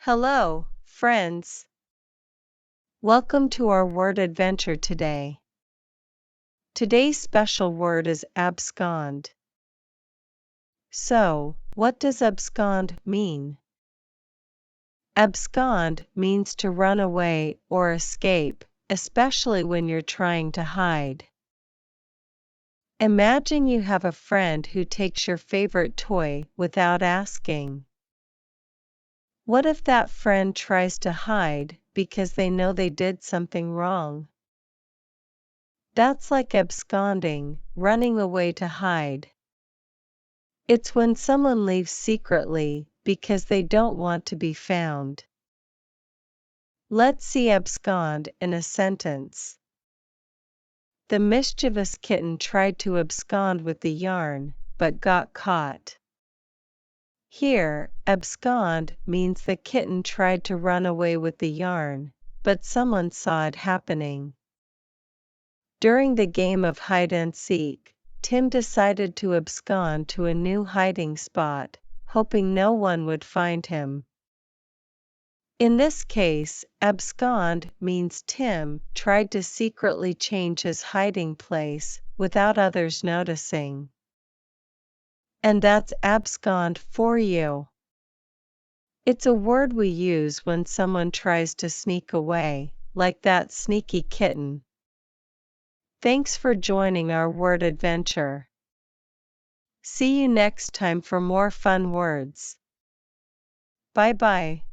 Hello, friends. Welcome to our word adventure today. Today's special word is abscond. So, what does abscond mean? Abscond means to run away or escape, especially when you're trying to hide. Imagine you have a friend who takes your favorite toy without asking. What if that friend tries to hide because they know they did something wrong? That's like absconding, running away to hide. It's when someone leaves secretly because they don't want to be found. Let's see abscond in a sentence. The mischievous kitten tried to abscond with the yarn, but got caught. Here, abscond means the kitten tried to run away with the yarn, but someone saw it happening. During the game of hide and seek, Tim decided to abscond to a new hiding spot, hoping no one would find him. In this case, abscond means Tim tried to secretly change his hiding place without others noticing. And that's abscond for you. It's a word we use when someone tries to sneak away, like that sneaky kitten. Thanks for joining our word adventure. See you next time for more fun words. Bye bye.